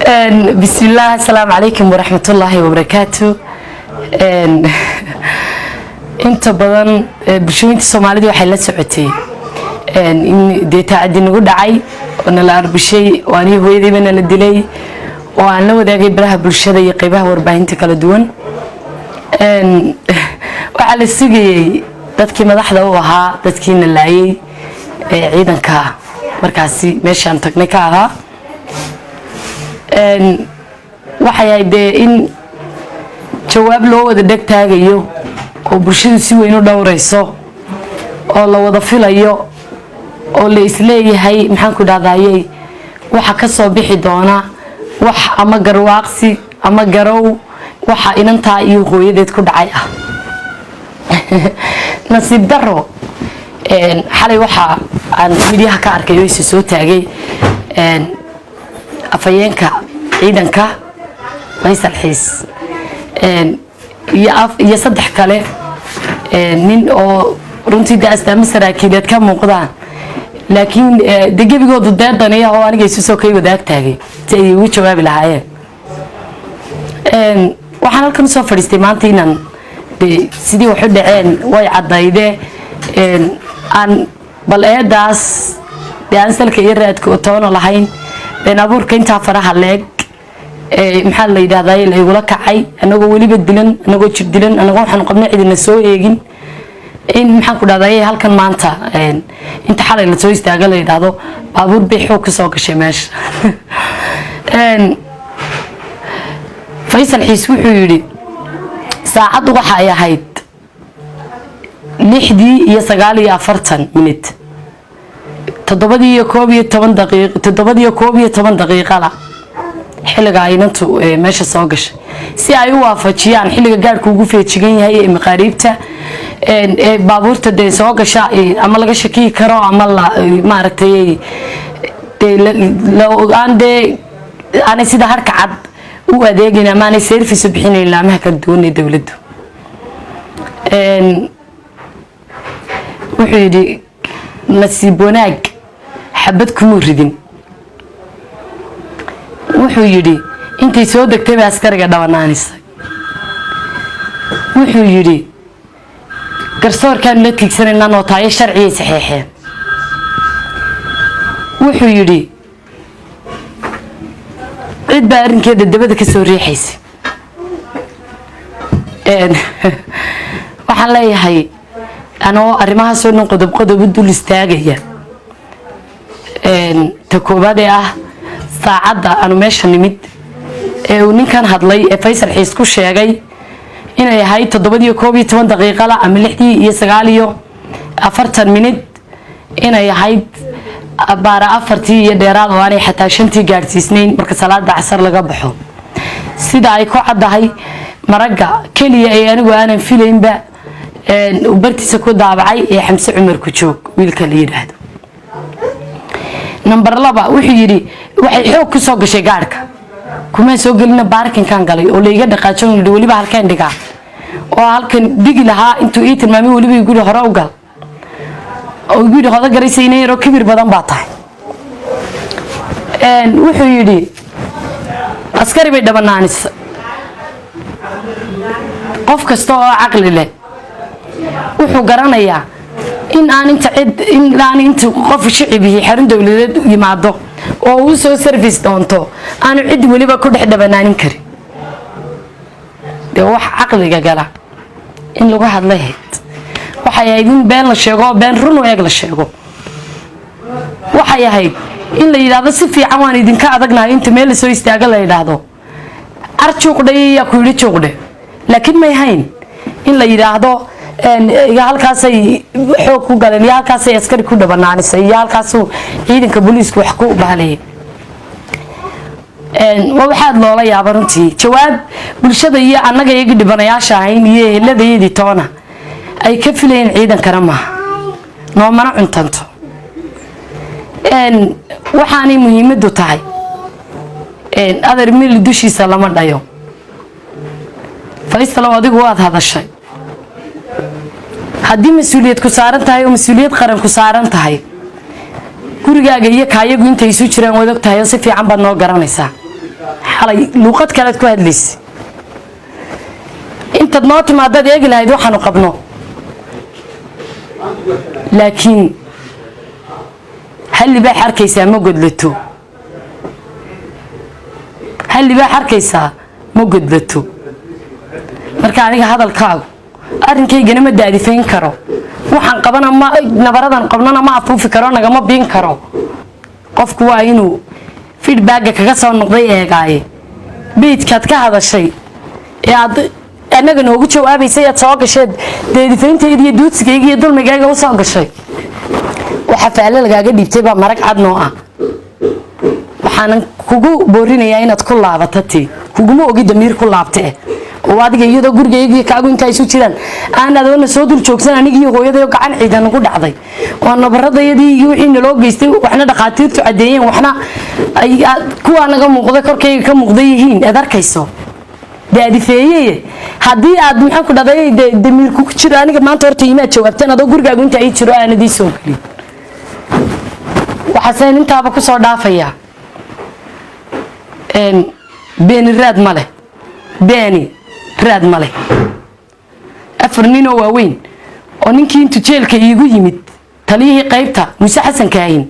بسم الله السلام عليكم ورحمة الله وبركاته. انت بدن بشوينت الصومالي دي وحيلات سعودي إن دي تعدي نقول دعي وأنا لا أعرف شيء وأنا هو يدي من الدليل وأنا لو ذاك براه بالشدة يقيبها وربعين تكالدون وعلى السجي تذكي مدحضة وها تذكي اللاعي عيدا كا مركزي ماشي عن تكنيكها waxay in jawaab loo wada dhag taagayo oo bulshadu si weyn u dhawrayso oo la wada filayo oo la isleeyahay maxaan ku dhaadayay waxa ka soo bixi doona wax ama garwaaqsi ama garow waxa inanta iyo hooyadeed ku dhacay ah nasiib daro xalay waxa aan midiyaha ka arkay oo soo taagay afayeenka ciidanka Faysal Xiis iyo saddex kale nin oo runtii astaamo saraakiileed ka muuqdaan laakiin degabigoodu deedanaya oo aniga isu soo kay wadaag taagay si ay ugu jawaabi lahaayeen waxaan halkan soo fadhiistay maanta inaan sidii wax u dhaceen way cadayde aan bal eedaas aan salka iyo raadka oo toona lahayn been abuurka inta faraha leeg maxaa la yiraahdaa ilaa igula kacay anagoo waliba dilan anagoo jir dilan anagoo waxaan qabnay cidina soo eegin in maxaan ku dhahday halkan maanta inta xalay la soo istaaga la yiraahdo baabuur bay xoog ka soo gashay meesha Faysal Xiis wuxuu yiri saacadu waxa ay ahayd 6:49 minute 7:11 daqiiqo la xilliga aynantu meesha soo gashay si ay u waafajiyaan xilliga gaarku ugu feejigan yahay ee maqaariibta baabuurta de soo gasha ama laga shaki karo ama la maaragtay la ogaande ana sida harka cad u adeegina maana service bixinay laamaha ka doonay dawladdu wuxuu yiri nasiib wanaag xabad kuma ridin wuxuu yiri intay soo degtay askariga dhawanaanaysa wuxuu yiri garsoorkan la tigsanayna nootaay sharciye saxiixeen wuxuu yiri cid baa arrinkeeda dabada ka soo riixaysa waxaan leeyahay anoo arrimaha soo qodob dul istaagaya ta koobaad ah saacada aanu meesha nimid ee uu ninkan hadlay ee Faysal Xiis ku sheegay inay ahayd 7:11 daqiiqo la ama 6:49 minute inay ahayd baara 4 iyo dheeraad oo aanay xataa 5 gaarsiisnayn marka salaada casar laga baxo sida ay ku cadahay maraga kaliya ee anigu aanan filaynba bartiisa ku daabacay ee Xamse Cumar ku joog wiilka la yiraahdo number 2 wuxuu yiri waxay xoog ku soo gashay gaarka kuma soo galina baarkinkan galay oo leeyahay dhaqaajoon waliba halkan dhiga oo halkan digi lahaa intuu ii tilmaamay waliba guri hore u gal oo guri hore garaysay inay yaro kibir badan baa tahay wuxuu yiri askari bay dhabanaanaysa qof kasta oo aqli leh wuxuu garanayaa in aan inta qof shicibihi xarun dawladeed yimaado oo uu soo service doonto aan cid waliba ku dhex dhabanaanin karin de wax aqliga gala in lagu hadlay waxay ahayd in been la sheego been run eeg la sheego waxay ahayd in la yiraahdo si fiican waan idinka adagnahay inta meel soo istaaga la yiraahdo arjuuqday ya ku yiri juuqde laakiin may hayn in la yiraahdo halkaasay xoog ku galeen halkaasay askari ku dhabanaanaysa halkaas ciidanka booliisku wax ku baahlay waxaad loola yaabaa runtii jawaab bulshada iyo annaga iyaga dhibanayaasha ahayn iyo heladaydi toona ay ka filayeen ciidan kara ma noomana cuntanto waxaanay muhiimadu tahay adar meel dushiisa lama dhayo Faysal adigu waad hadashay haddii mas'uuliyad ku saaran tahay oo mas'uuliyad qaran ku saaran tahay gurigaaga iyo kaayagu intay isu jiraan wada tahay si fiican baad noo garanaysaa xalay luuqad kale ku hadlaysa inta noo timaadad eegi lahayd waxaanu qabno laakiin hal libaax arkaysaa ma godlato hal libaax arkaysaa ma godlato marka aniga hadalkaagu arrinkaygana ma daadifayn karo waxaan qabana ma nabaradan qabnana ma afuufi karo nagama biin karo qofku waa inuu feedback kaga soo noqday eegaaye beedkaad ka hadashay ee aad anaga noogu jawaabaysay aad soo gashay daadifaynteeda iyo duudsigayga iyo dulmigayga u soo gashay waxa faale lagaaga dhiibtay baa marag cad noo ah waxaan kugu boorinayaa inaad ku laabatatay kuguma ogi damiir ku laabtay oo adiga iyadoo gurigayga kaagu inta isu jiraan aan adoona soo dul joogsan aniga iyo hooyaday gacan ciidan ugu dhacday oo nabaradayadii iyo wixii naloo geystay waxna dhaqaatiirtu cadeeyeen waxna ay kuwa naga muuqday korkayga ka muuqday yihiin aad arkayso daadifeeyay hadii aad maxaan ku dhaday damiir ku jiro aniga maanta horta iimaad jawaabtaan adoo gurigaagu inta ay jiro aanadii soo galin waxaan intaaba ku soo dhaafaya beeni raad male beeni raad male afar nin oo waaweyn oo ninkii intuu jeelka iigu yimid taliyihii qaybta Muuse Xasan Kaahin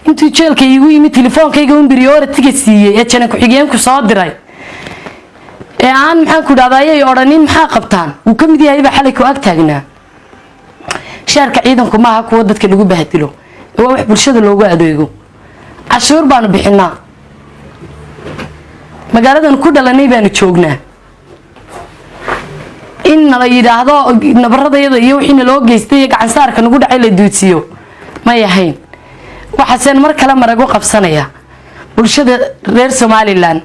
intuu jeelka iigu yimid telefoonkayga un priority-ga siiyay ee janan ku xigeenku soo diray ee aan maxaan ku dhadayay oranin maxaa qabtaan uu ka mid yahay xalay ku ag taagnaa shaarka ciidanku ma aha kuwa dadka lagu bahdilo waa wax bulshada loogu adeego cashuur baanu bixinaa magaaladan ku dhalanay baanu joognaa in la yiraahdo nabaradayada iyo wixii loo geystay gacan saarka nagu dhacay la duudsiyo ma yahayn waxaan mar kale marago qabsanaya bulshada reer Somaliland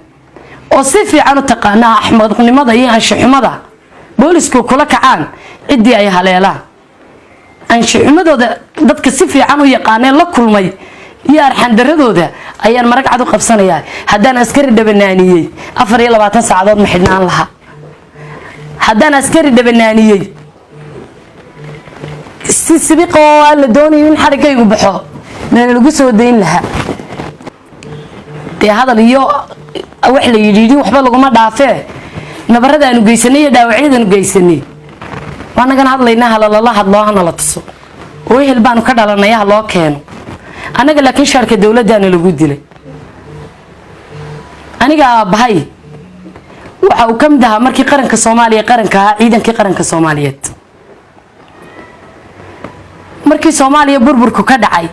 oo si fiican u taqaana axmadnimada iyo anshaxumada boolisku kula kacaan cidii ay haleelaan anshaxumadooda dadka si fiican u yaqaaneen la kulmay iyo arxan daradooda ayaan marag cad u qabsanaya haddaan askari dhabanaaniyay 24 saacadood ma xidhnaan lahaa haddaan askari dhabanaaniyay si sibiqo la doonay in xarigaygu baxo meel lagu soo deyn lahaa dee hadal iyo wax la yidhi waxba laguma dhaafee nabarada aanu geysanay iyo dhaawacyada aanu geysanay waanagan hadlaynaa halala hadloo hana la tuso oo ehel baanu ka dhalanay loo keeno anaga laakiin sharka dawladana lagu dilay aniga bahay waxa uu ka mid ahaa markii qaranka Soomaaliya qaranka ciidankii qaranka Soomaaliyeed markii Soomaaliya burburku ka dhacay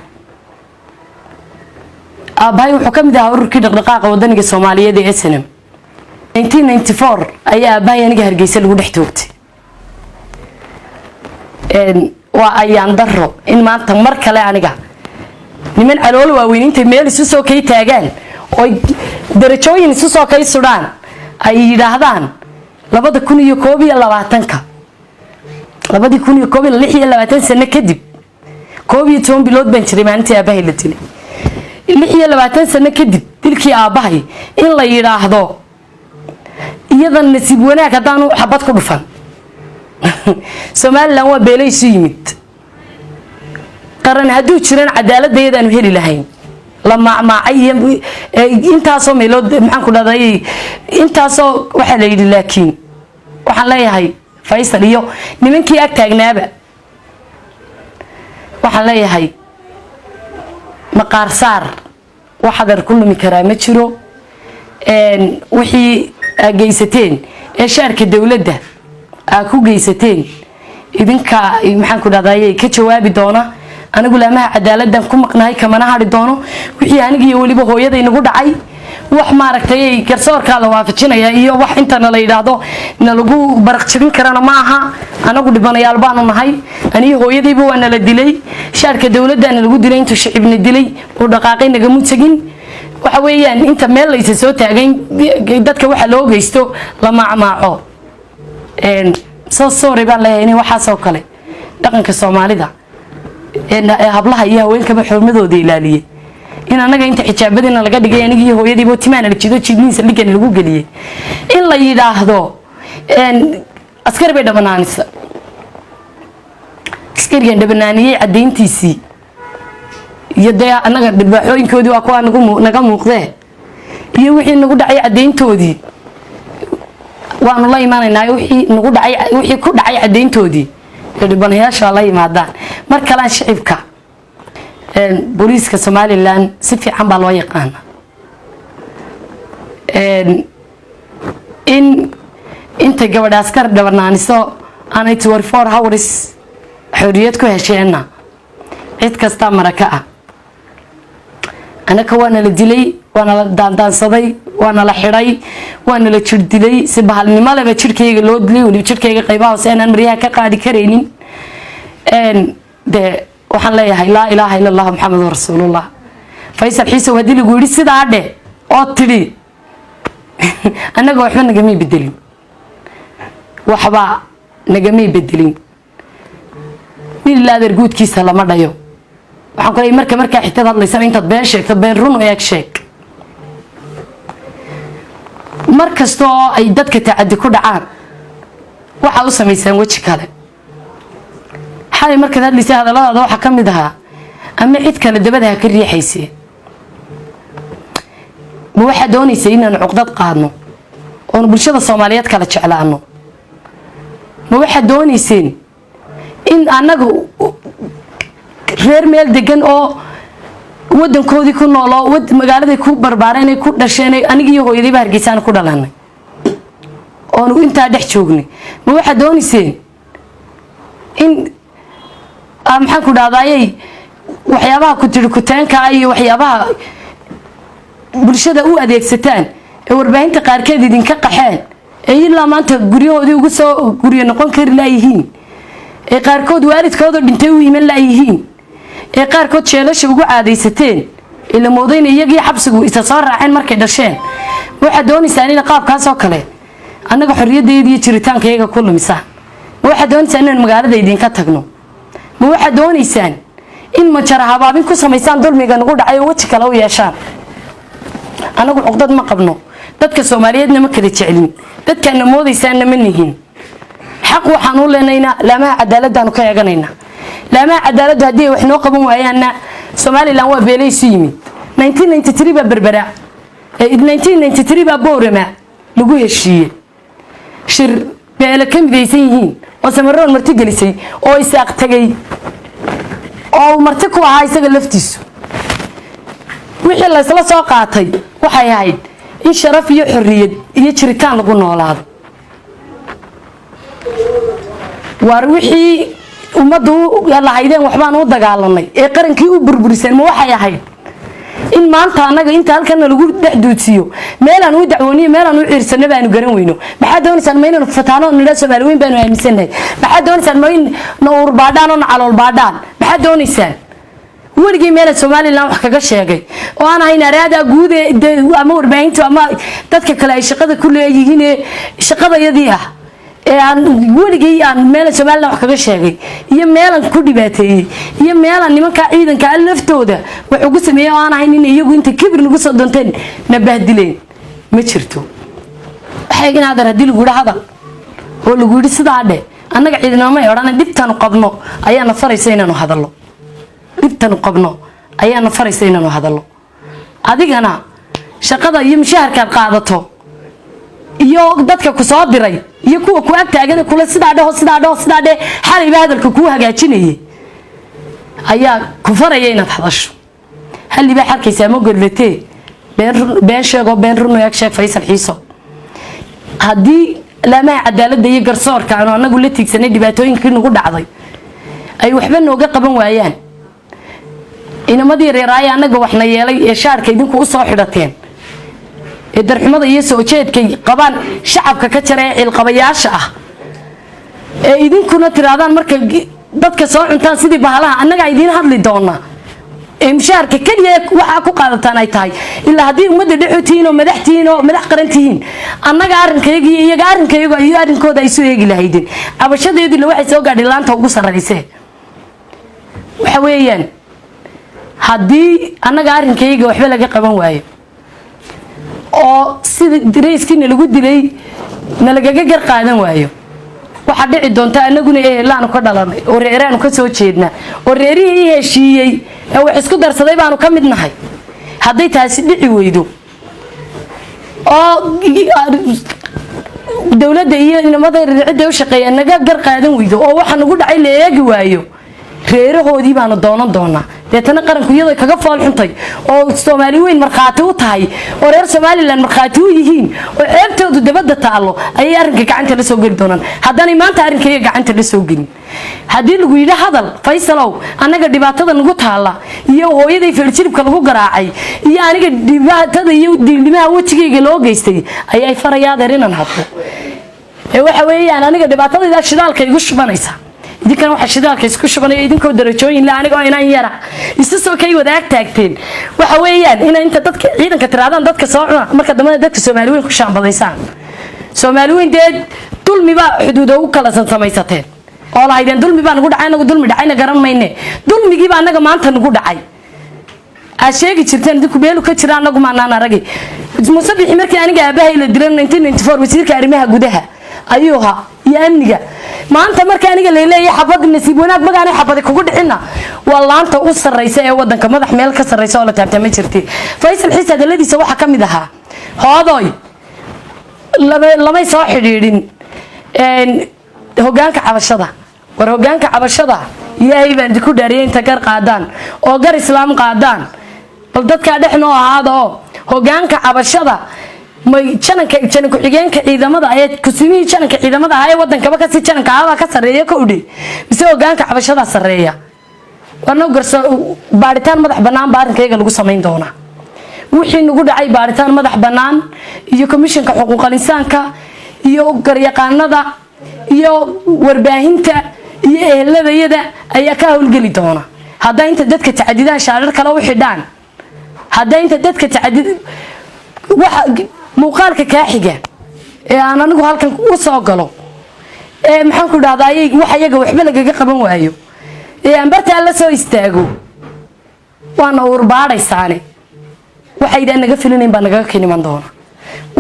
aabay wuxuu ka mid ahaa ururkii dhaqdhaqaaqa wadaniga Soomaaliyeed ee SNM 1994 ayaa aabay aniga Hargeysa lagu dhex toogtay waa ayaan daro in maanta mar kale aniga niman calool waaweyn intay meel isu soo kay taagaan oo darajooyin isu soo kay sudaan ay yiraahdaan 2021ka 2021 sano kadib 12 bilood baan jiray maalintii aabahay la dilay 26 sano kadib dilkii aabahay in la yiraahdo iyadan nasiib wanaag hadaan xabad ku dhufan Somaliland waa beelay isu yimid qaran haduu jiraan cadaaladdeeda aanu heli lahayn la maacmaacay intaasoo meelood maxaan ku dhaday intaasoo waxa la yiri laakiin waxaan leeyahay Faysal iyo nimankii ag taagnaaba waxaan leeyahay maqaar saar waxa dar kulmi karaa ma jiro wixii geysateen ee shaarka dawladda ku geysateen idinka maxaan ku dhaday ka jawaabi doona anigu laamaha cadaaladdan ku maqnahay kamana hari doono wixii aniga iyo waliba hooyaday nagu dhacay wax maaragtay garsoorka la waafajinaya iyo wax inta la yiraahdo in lagu baraq jabin karana ma aha anagu dhibanayaal baan nahay aniga hooyadayba waa la dilay shaarka dawladdan lagu dilay inta shicibna dilay oo dhaqaaqay naga mutagin waxa weeyaan inta meel la isoo taagay dadka waxa loo geysto la maacmaaco soo sooray baan leeyahay waxa soo kale dhaqanka Soomaalida hablaha iyo haweenka xurmadooda ilaaliyay in anaga inta xijaabadina laga dhigay aniga iyo hooyadii bootimaan la jido jidniisa ligan lagu galiyay in la yiraahdo askari bay dhabanaanisa askarigan dhabanaaniyay cadeyntiisii iyo anaga dhibaaxooyinkoodii waa kuwa naga muuqdee iyo wixii nagu dhacay cadeyntoodii waanu la imaanaynaa wixii ku dhacay cadeyntoodii dhibanayaasha la yimaadaan mar kale shicibka booliiska Somaliland si fiican baa loo yaqaan inta gabadha askar dhabarnaaniso aanay 24 hours xorriyad ku hesheena cid kasta maraka ah anaka waana la dilay waana la daandaansaday waana la xiray waana la jir dilay si bahalnimo laba jirkeyga loo dilay wali jirkeyga qaybaha hoose aan mariyaha ka qaadi kareynin de waxaan leeyahay la ilaaha illa allah muhammadur rasuulullah faysal xiisa wadii lagu yiri sidaa dhe oo tiri anaga waxba nagama bedelin waxba nagama bedelin ilaa darguudkiisa lama dhayo waxaan kulay marka xitaa hadlaysan inta been sheegto been run oo sheeg markasto ay dadka taacadi ku dhacaan waxa uu sameeysan waji kale xalay marka hadlaysa hadalada waxa kamid ah ama cid kale dabada ka riixaysay ma waxa doonaysa inaan cuqdad qaadno oo bulshada Soomaaliyeed kala jeclaano ma waxa doonaysan in anagu reer meel degan oo wadankoodii ku nool oo magaalada ku barbaaranay ku dhasheen aniga iyo hooyadii Hargeysa ku dhalanay oo inta dhex joognay ma waxa doonaysan in maxaan ku dhaadayay waxyaabaha ku tiri ku taanka iyo waxyaabaha bulshada u adeegsataan ee warbaahinta qaarkeed idinka qaxeen ee ilaa maanta guriyoodii ugu soo guriyo noqon kari laayihiin ee qaarkood waalidkooda dhintay u iman laayihiin ee qaarkood jeelasha ugu caadeysateen ila moodayna iyagii xabsigu isa soo raaceen markay dhasheen waxa doonaysan in qaabkaas oo kale anaga xorriyadeedii iyo jiritaankayga ku lumisa waxa doonaysan in magaalada idinka tagno ma waxa doonaysan in majara habaabin ku sameeysan dulmiga nagu dhacay oo waji kale u yeeshaan anagu cuqdad ma qabno dadka Soomaaliyeedna ma kala jecelin dadkana moodaysan ma nihin xaq waxaan u leenaynaa laamaha cadaaladda ka eeganayna laamaha cadaaladda hadii wax noo qaban waayaan Somaliland waa beelaysi yimid 1993 ba berbera 1993 ba boorama lagu heshiiyay shir beela ka midaysan yihiin oo samaroon marti gelisay oo isaaq tagay oo marti ku ahaa isaga laftiisu wixii la isla soo qaatay waxay ahayd in sharaf iyo xorriyad iyo jiritaan lagu noolaado war wixii ummadu la haydeen waxbaan u dagaalanay ee qarankii u burburiseen ma waxay ahayd in maanta anaga inta halkan lagu dhaxduusiyo meelan u dacwooniyo meelan u ciirsanay baanu garan weyno maxaa doonaysan ma inaan fataano nida Soomaali weyn baanu aaminsanay maxaa doonaysan ma in noor baadhaan oo calool baadhaan maxaa doonaysan warigii meel Somaliland wax kaga sheegay oo aan ahayn araada guud ee ama warbaahinta ama dadka kale ay shaqada ku leeyihiin shaqada yadii ah ee aan warigii aan meel Somaliland wax kaga sheegay iyo meelan ku dhibaateeyay iyo meelan nimanka ciidanka laftooda wax ugu sameeyay oo aan ahayn in iyagu inta kibir lagu soo doonteen nabahdileen ma jirto waxayna hadar hadii lagu hadal oo lagu yiri sidaa dhe annaga ciidanama ay oran dibtan qabno ayaa na faraysa inaanu hadallo dibtan qabno ayaa na faraysa inaanu hadallo adigana shaqada iyo mushaharka qaadato iyo dadka ku soo diray iyo kuwa ku ag taagan kula sidaa dhe xalay hadalka ku hagaajinayay ayaa ku farayay inaad hadasho hal liba xarkaysa ma gorlatee been sheego been run oo sheeg Faysal Xiiso hadii laamaha cadaaladda iyo garsoorka aan anagu la tigsanay dhibaatooyinkii nagu dhacday ay waxba nooga qaban waayaan inamadii reeraay anaga waxna yeelay ee shaarka idinku u soo xidhateen ee darxumada iyo soo jeedkay qabaan shacabka ka jaray cilqabayaasha ah ee idinkuna tiraadaan marka dadka soo cuntaan sidii bahalaha anaga idin hadli doona ee mushaarka kaliya waxa ku qaadataan ay tahay ilaa hadii umada dhaxootiin oo madax qarantiin anaga arinkayga iyaga arinkayga iyo arinkooda ay soo eegi lahaydeen abashadeedii la waxay soo gaadhay laanta ugu sarreysay waxa weeyaan hadii anaga arinkayga waxba laga qaban waayo oo sida direyskiina lagu dilay nalagaga gar qaadan waayo waxa dhici doonta anaguna eelaanu ka dhalanay oo reeraanu ka soo jeedna oo reerihii heshiiyay ee wax isku darsaday baanu ka mid nahay haday taasi dhici weydo oo dawladda iyo inamada cidda u shaqeeya naga gar qaadan weydo oo waxa nagu dhacay la eegi waayo reerahoodii baanu doonan doonaa deetana qaranku iyadoo kaga fool xuntay oo Soomaali weyn marxaati u tahay oo reer Somaliland marxaati u yihiin oo ceebtoodu dabada taalo ayay arrinka gacanta la soo gali doonaan haddana maanta arrinkayga gacanta la soo gelin haddii lagu yidhi hadal Faysalow anaga dhibaatada nagu taala iyo hooyaday feerjiribka lagu garaacay iyo aniga dhibaatada iyo dillimaha wajigayga loo geystay ayay farayaad inaan hadlo waxa weeyaan aniga dhibaatada shidaalka igu shubanaysa idinkan waxa shidaalka isku shubanaya idinkoo darajooyin la aniga oo inaan yara isa soo kay wadaag taagteen waxa weeyaan in inta dadka ciidanka tiraadaan dadka soo cuna marka dambe dadka Soomaali weyn ku shaambadaysaan Soomaali weyn deed dulmi ba xuduudo u kala samaysateen oo la hayden dulmi baa nagu dhacay anagu dulmi dhacayna garan mayne dulmigii baa anaga maanta nagu dhacay asheegi jirteen dib ku beelu ka jira anagu maanaan aragay musabixi markii aniga aabahay la dilan 1994 wasiirka arrimaha gudaha ayuha iyo amniga maanta marka aniga leeyahay xabad nasiib wanaag magaana xabad kugu dhicina walaanta u sareysa ee wadanka madax meel ka sareysa oo la taabtay ma jirtay Faysal Xiisa daladiisa waxa kamid ahaa hoodoy lama soo xidhiidhin hogaanka cabashada war hogaanka cabashada ilaahay baan ku dhaariyay inta gar qaadaan oo gar islaam qaadaan bal dadka dhexnoo ahaado hogaanka cabashada may jananka ku xigeenka ciidamada ay ku simii jananka ciidamada ay wadanka ka si jananka aba ka sareeyo ka udhi mise hogaanka cabashada sareeya wana garso baaritaan madax banaan baarinkayga lagu sameyn doona wixii nagu dhacay baaritaan madax banaan iyo komishanka xuquuqul insaanka iyo garyaqaanada iyo warbaahinta iyo ehelada ayaa ka hawlgali doona haddii inta dadka tacadidaan shaarar kale u xidhaan haddii inta dadka tacadid waxa muuqaalka ka xiga ee aan anigu halkan u soo galo maxaan ku dhahdaa waxa iyaga waxba laga qaban waayo aan barta la soo istaago waana urbaadaysaane waxa ida naga filineen baa naga keenan doona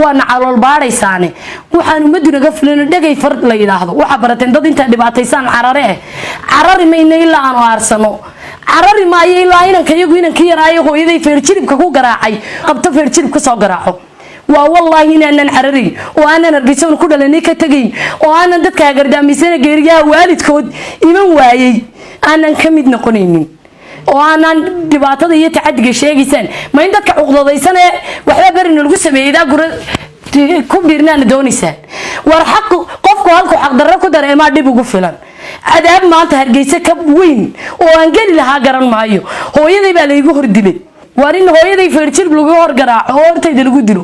waana calool baadaysaane waxaan umadu naga filineen dhagay fard la yiraahdo waxa barateen dad inta dhibaataysan carari mayna ilaa aan aarsano carari maayo ilaa inanka ka yaraayo hooyaday feerjiribka ku garaacay qabto feerjiribka soo garaaco waa wallahi inaan carari oo aanan argaysan ku dhalanay ka tagay oo aanan dadka gardaamisana geeriyaha waalidkood iman waayay aanan ka mid noqonaynin oo aanan dhibaatada iyo tacadiga sheegaysan ma in dadka cuqdadaysan ee waxba barin lagu sameeyay gura ku biirnaan doonaysan war xaq qofku halku xaq darro ku dareema dib ugu filan cadaab maanta hargeysa ka weyn oo aan gali lahaa garan maayo hooyaday baa la igu hordilay warin hooyaday feerjirb lagu hor garaaco hortayda lagu dilo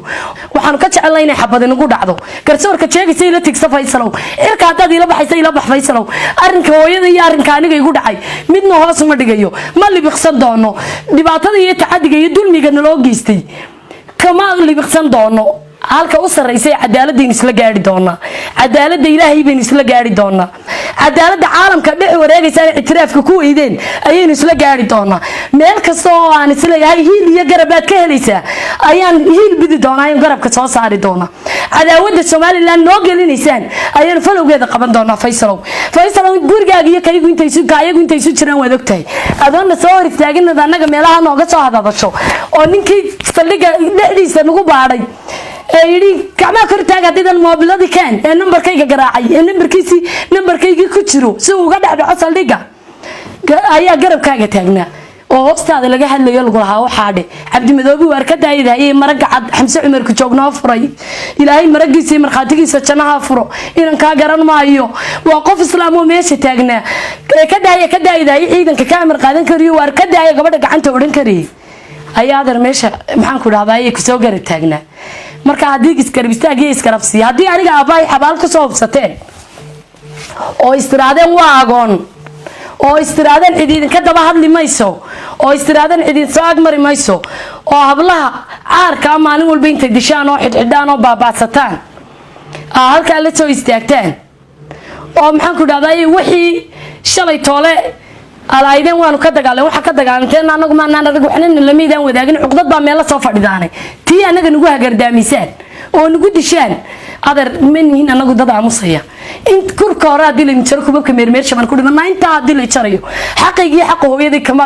waxaan ka jecelahay inay xabad inagu dhacdo garsoorka jeegaysa ila tigsa Faysalow irka hadaad ila baxaysa ila bax Faysalow arrinka hooyaday iyo arrinka aniga igu dhacay midna hoos uma dhigayo ma libiqsan doono dhibaatada iyo tacadiga iyo dulmiga naloo geystay kama libiqsan doono halka u sareysay cadaaladeen isla gaari doona cadaalada ilaahay been isla gaari doona cadaalada caalamka dhex wareegaysa ictiraafka ku weydeen ayeen isla gaari doona meel kasto oo aan isla yahay hiil iyo garabaad ka helaysa ayaan hiil bidi doona ayaan garabka soo saari doona cadaawada Soomaaliland noo gelinaysaan ayaan falowgeeda qaban doona Faysalow gurigaaga iyo kaygu intay isu jiraan waad ogtahay adoona soo hor istaagina anaga meelaha nooga soo hadadasho oo ninkii saldhiga dhexdiisa nagu baaday ayri kama kortaaga didan moobilada kan ee numbarkayga garaacay ee numbarkayga ku jiro si uu uga dhaco saldhiga ayaa garabkaaga taagnaa oo hoostaada laga hadlayo lagu lahaa waxaade Cabdi Madoobi war ka daayay maraga cad Xamse Cumar ku joogno furay ilaahay maragiisa marxaatigiisa janaha furo inaan ka garan maayo waa qof islaam oo meesha taagnaa ka daayay ciidanka ka amar qaadan kariyo war ka daayay gabadha gacanta oran kariyo ayaa dar meesha maxaan ku dhahdaa ay ku soo garab taagnaa marka hadii iskarab istaagay iskarabsi hadii aniga abaay xabaal ku soo hubsateen oo istiraadeen waa agoon oo istiraadeen ciidan ka daba hadli mayso oo istiraadeen ciidan soo agmari mayso oo hablaha caarka maalin walba intay dishaan oo xidhxidhaan oo baabaasataan halka la soo istaagtaan oo maxaan ku dhahdaa wixii shalay toole alaayden waanu ka dagaalan waxa ka dagaalanteen anagu ma aanan arag waxna lamiidaan wadaagin cuqdad baa meel la soo fadhidaanay tii anaga nagu hagardaamisaan oo nagu dishaan adar manihin anagu dad aamusaya in kurka hore hadii la jaro kubabka meermeersha baan ku dhimanaa inta hadii la jarayo xaqaygii xaq hooyadii kama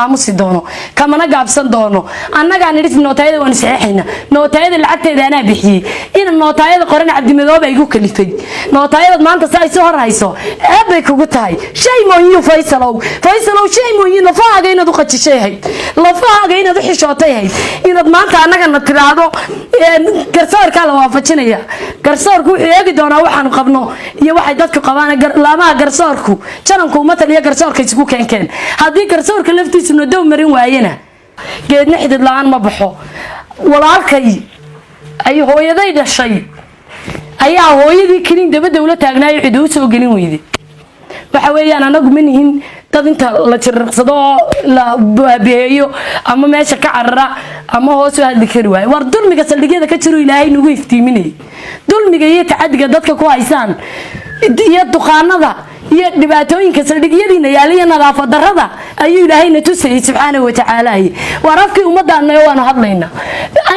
aamusi doono kamana gaabsan doono annaga aan idhi nootayada waan saxeexayna nootayada lacagteeda ana bixiyay in nootayada qoran Cabdi Madoobe ay ku kalifay nootayada maanta say soo horayso eebay kugu tahay shay mooyo Faysalow shay mooyo lafaaga inaad u qajishay lafaaga inaad u xishootay inaad maanta annaga na tiraado garsoorka la waafajinaya garsoorku wuxuu eegi doonaa waxaan qabno iyo waxay dadku qabaan laamaha garsoorku jaranku uma taliya garsoorka isku keenkeen hadii garsoorka laftiisu noo marin waayena geedna xidid la'aan ma baxo walaalkay ay hooyaday dhashay ayaa hooyadii kaliin dabada ula taagnaayo cid u soo gelin weyday waxa weeyaan anagu manihin dad inta la jirqsado la baabiyeeyo ama meesha ka carara ama hoos u hadli kari waay war dulmiga saldhigyada ka jiro Ilaahay nagu iftiiminay dulmiga iyo tacadiga dadka ku haysaan iyo duqaanada iyo dhibaatooyinka saldhigyadiina yaaliya nadaafad darrada ayuu Ilaahayna tusay subxaanahu wa ta'aala warafkii ummadana waanu hadlayna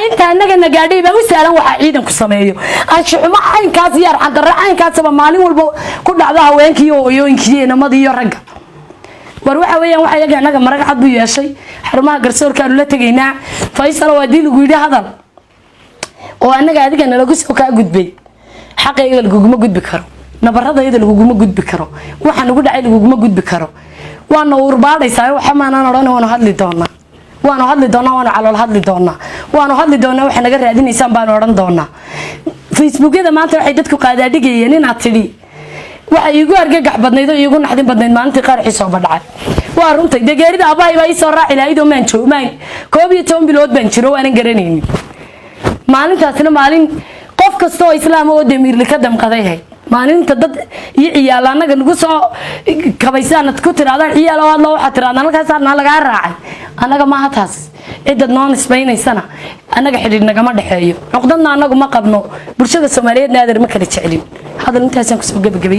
inta anaga nagaadhay baa u saalan waxa ciidanku sameeyo anshuxuma aynkaas yar xaqar aynkaas maalin walba ku dhacdo haweenkii iyo hooyooyinkii inamada iyo ragga war waxa weeyaan waxa yaga anaga marag cad u yeeshay xarumaha garsoorka la tagaynaa Faysal waa dil ugu yidhi hadal oo anaga adiga nalagu soo ka gudbay xaqayga laguma gudbi karo nabaradayda laguma gudbi karo waxaan ugu dhacay laguma gudbi karo waana urbaadaysaa waxa maanaan oran waanu hadli doonaa waanu calool hadli doonaa waxa naga raadinaysan baan oran doonaa Facebookada maanta waxay dadku qaadaadhigayeen inaad tidhi waxa iigu argagax badnayd oo iigu naxdin badnayd maalintii qarxi soo badhacay waa runtii degeerida abahay baa soo raaci lahayd oo maan 12 bilood baan jiro waan garanaynin maalintaasna maalin qof kasto oo islaam oo damiirli ka damqaday maalinta dad iyo ciyaal anaga nagu soo kabaysan ku tiraadaan ciyaal oo hadlo waxa tiraadaan halkaas aan laga raacay anaga ma hataas cid noon isbaynaysana anaga xiriir nagama dhaxeeyo cuqdadna anagu ma qabno bulshada Soomaaliyeed naadir ma kala jecelin hadal intaas aan ku soo gabagabay